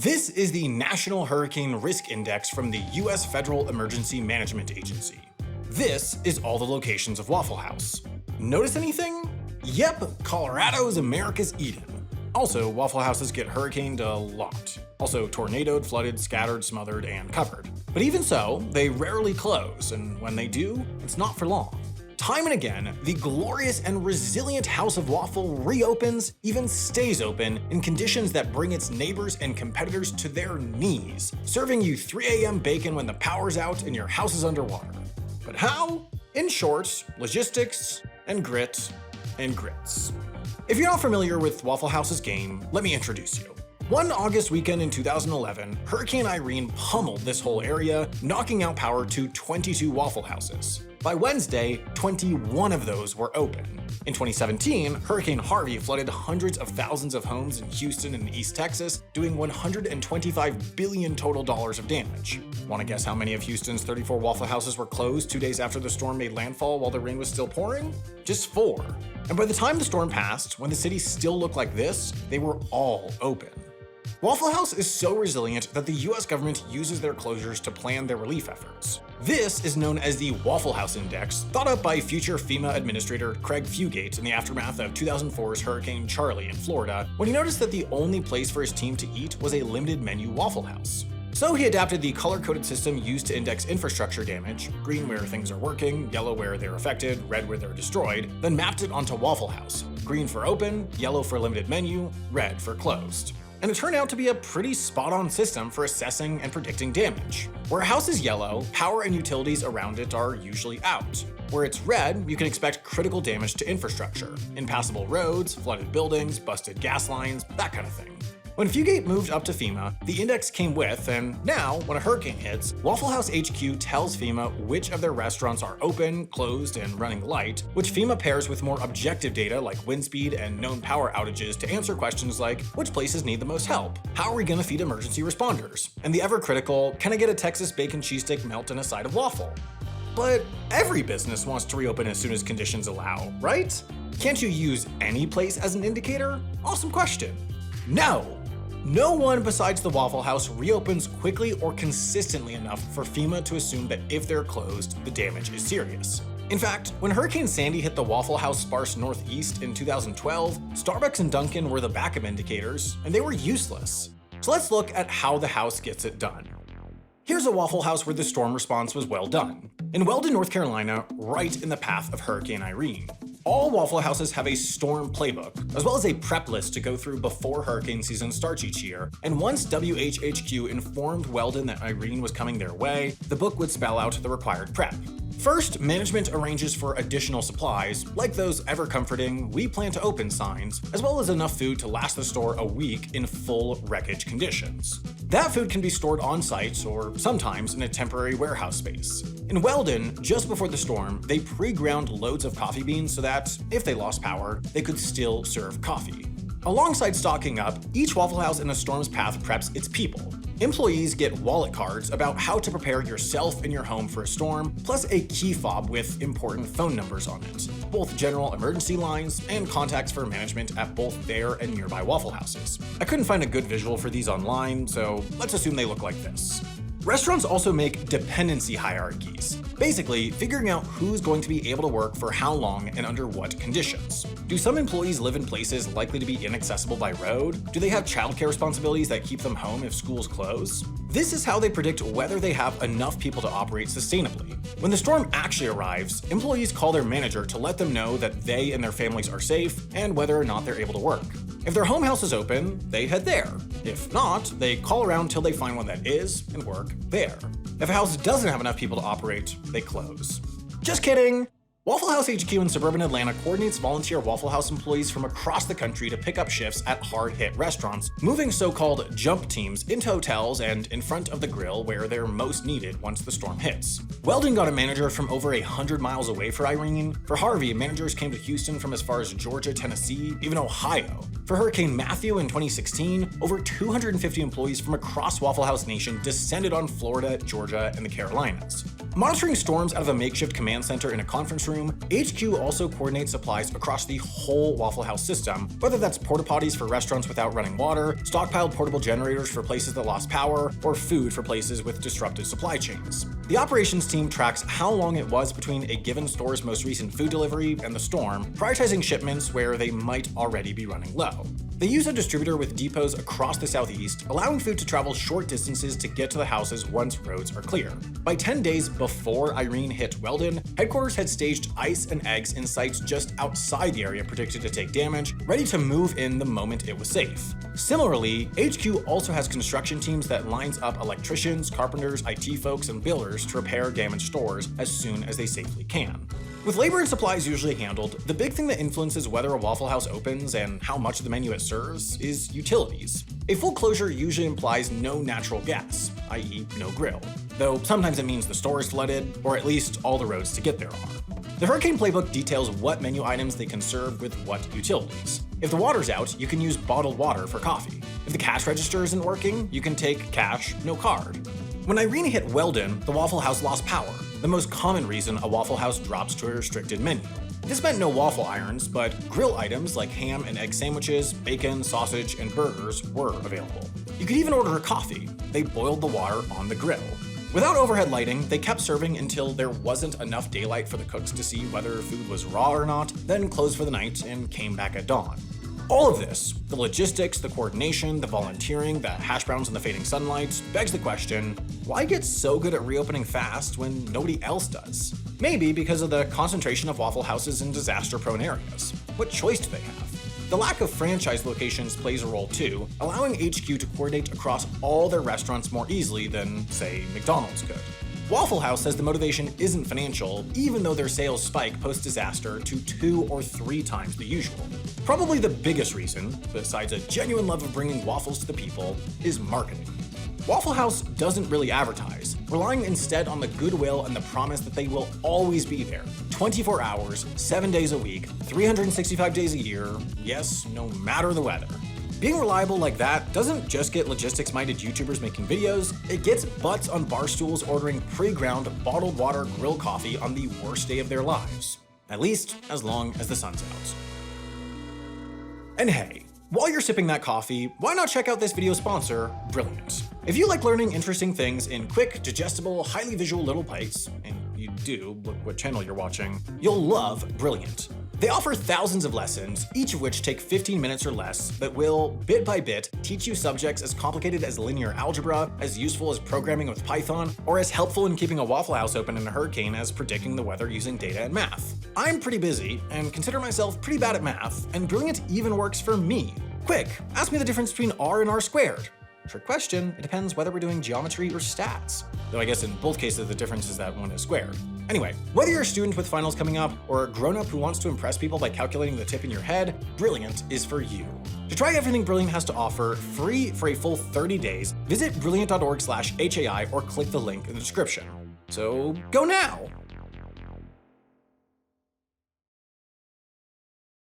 This is the National Hurricane Risk Index from the U.S. Federal Emergency Management Agency. This is all the locations of Waffle House. Notice anything? Yep, Colorado is America's Eden. Also, Waffle Houses get hurricaned a lot. Also tornadoed, flooded, scattered, smothered, and covered. But even so, they rarely close, and when they do, it's not for long. Time and again, the glorious and resilient House of Waffle reopens, even stays open, in conditions that bring its neighbors and competitors to their knees, serving you 3 a.m. bacon when the power's out and your house is underwater. But how? In short, logistics and grit and grits. If you're not familiar with Waffle House's game, let me introduce you. One August weekend in 2011, Hurricane Irene pummeled this whole area, knocking out power to 22 Waffle Houses. By Wednesday, 21 of those were open. In 2017, Hurricane Harvey flooded hundreds of thousands of homes in Houston and East Texas, doing $125 billion total of damage. Want to guess how many of Houston's 34 Waffle Houses were closed 2 days after the storm made landfall while the rain was still pouring? Just 4. And by the time the storm passed, when the city still looked like this, they were all open. Waffle House is so resilient that the US government uses their closures to plan their relief efforts. This is known as the Waffle House Index, thought up by future FEMA Administrator Craig Fugate in the aftermath of 2004's Hurricane Charley in Florida, when he noticed that the only place for his team to eat was a limited menu Waffle House. So he adapted the color-coded system used to index infrastructure damage, green where things are working, yellow where they're affected, red where they're destroyed, then mapped it onto Waffle House, green for open, yellow for limited menu, red for closed. And it turned out to be a pretty spot-on system for assessing and predicting damage. Where a house is yellow, power and utilities around it are usually out. Where it's red, you can expect critical damage to infrastructure, impassable roads, flooded buildings, busted gas lines, that kind of thing. When Fugate moved up to FEMA, the index came with, and now, when a hurricane hits, Waffle House HQ tells FEMA which of their restaurants are open, closed, and running light, which FEMA pairs with more objective data like wind speed and known power outages to answer questions like, which places need the most help? How are we gonna feed emergency responders? And the ever-critical, can I get a Texas bacon cheese stick melt and a side of waffle? But every business wants to reopen as soon as conditions allow, right? Can't you use any place as an indicator? Awesome question. No! No one besides the Waffle House reopens quickly or consistently enough for FEMA to assume that if they're closed, the damage is serious. In fact, when Hurricane Sandy hit the Waffle House sparse Northeast in 2012, Starbucks and Dunkin' were the backup indicators, and they were useless. So let's look at how the house gets it done. Here's a Waffle House where the storm response was well done. In Weldon, North Carolina, right in the path of Hurricane Irene. All Waffle Houses have a storm playbook, as well as a prep list to go through before hurricane season starts each year, and once WHHQ informed Weldon that Irene was coming their way, the book would spell out the required prep. First, management arranges for additional supplies, like those ever-comforting "we plan to open" signs, as well as enough food to last the store a week in full wreckage conditions. That food can be stored on-site or sometimes in a temporary warehouse space. In Weldon, just before the storm, they pre-ground loads of coffee beans so that, if they lost power, they could still serve coffee. Alongside stocking up, each Waffle House in a storm's path preps its people. Employees get wallet cards about how to prepare yourself and your home for a storm, plus a key fob with important phone numbers on it, both general emergency lines and contacts for management at both their and nearby Waffle Houses. I couldn't find a good visual for these online, so let's assume they look like this. Restaurants also make dependency hierarchies, basically figuring out who's going to be able to work for how long and under what conditions. Do some employees live in places likely to be inaccessible by road? Do they have childcare responsibilities that keep them home if schools close? This is how they predict whether they have enough people to operate sustainably. When the storm actually arrives, employees call their manager to let them know that they and their families are safe and whether or not they're able to work. If their home house is open, they head there. If not, they call around till they find one that is and work there. If a house doesn't have enough people to operate, they close. Just kidding! Waffle House HQ in suburban Atlanta coordinates volunteer Waffle House employees from across the country to pick up shifts at hard-hit restaurants, moving so-called jump teams into hotels and in front of the grill where they're most needed once the storm hits. Weldon got a manager from over 100 miles away for Irene. For Harvey, managers came to Houston from as far as Georgia, Tennessee, even Ohio. For Hurricane Matthew in 2016, over 250 employees from across Waffle House Nation descended on Florida, Georgia, and the Carolinas. Monitoring storms out of a makeshift command center in a conference room, HQ also coordinates supplies across the whole Waffle House system, whether that's porta potties for restaurants without running water, stockpiled portable generators for places that lost power, or food for places with disrupted supply chains. The operations team tracks how long it was between a given store's most recent food delivery and the storm, prioritizing shipments where they might already be running low. They use a distributor with depots across the southeast, allowing food to travel short distances to get to the houses once roads are clear. By 10 days before Irene hit Weldon, headquarters had staged ice and eggs in sites just outside the area predicted to take damage, ready to move in the moment it was safe. Similarly, HQ also has construction teams that lines up electricians, carpenters, IT folks, and builders to repair damaged stores as soon as they safely can. With labor and supplies usually handled, the big thing that influences whether a Waffle House opens and how much of the menu it serves is utilities. A full closure usually implies no natural gas, i.e. no grill, though sometimes it means the store is flooded, or at least all the roads to get there are. The Hurricane Playbook details what menu items they can serve with what utilities. If the water's out, you can use bottled water for coffee. If the cash register isn't working, you can take cash, no card. When Irene hit Weldon, the Waffle House lost power, the most common reason a Waffle House drops to a restricted menu. This meant no waffle irons, but grill items like ham and egg sandwiches, bacon, sausage, and burgers were available. You could even order a coffee. They boiled the water on the grill. Without overhead lighting, they kept serving until there wasn't enough daylight for the cooks to see whether food was raw or not, then closed for the night and came back at dawn. All of this, the logistics, the coordination, the volunteering, the hash browns in the fading sunlight, begs the question, why get so good at reopening fast when nobody else does? Maybe because of the concentration of Waffle Houses in disaster-prone areas. What choice do they have? The lack of franchise locations plays a role too, allowing HQ to coordinate across all their restaurants more easily than, say, McDonald's could. Waffle House says the motivation isn't financial, even though their sales spike post-disaster to 2 or 3 times the usual. Probably the biggest reason, besides a genuine love of bringing waffles to the people, is marketing. Waffle House doesn't really advertise, relying instead on the goodwill and the promise that they will always be there, 24 hours, 7 days a week, 365 days a year, yes, no matter the weather. Being reliable like that doesn't just get logistics-minded YouTubers making videos, it gets butts on bar stools ordering pre-ground bottled water grill coffee on the worst day of their lives. At least, as long as the sun's out. And hey, while you're sipping that coffee, why not check out this video sponsor, Brilliant. If you like learning interesting things in quick, digestible, highly visual little bites, and you do, look what channel you're watching, you'll love Brilliant. They offer thousands of lessons, each of which take 15 minutes or less, that will, bit by bit, teach you subjects as complicated as linear algebra, as useful as programming with Python, or as helpful in keeping a Waffle House open in a hurricane as predicting the weather using data and math. I'm pretty busy, and consider myself pretty bad at math, and Brilliant even works for me. Quick, ask me the difference between r and r squared. Trick question, it depends whether we're doing geometry or stats. Though I guess in both cases the difference is that one is squared. Anyway, whether you're a student with finals coming up or a grown-up who wants to impress people by calculating the tip in your head, Brilliant is for you. To try everything Brilliant has to offer, free for a full 30 days, visit brilliant.org/HAI or click the link in the description. So go now!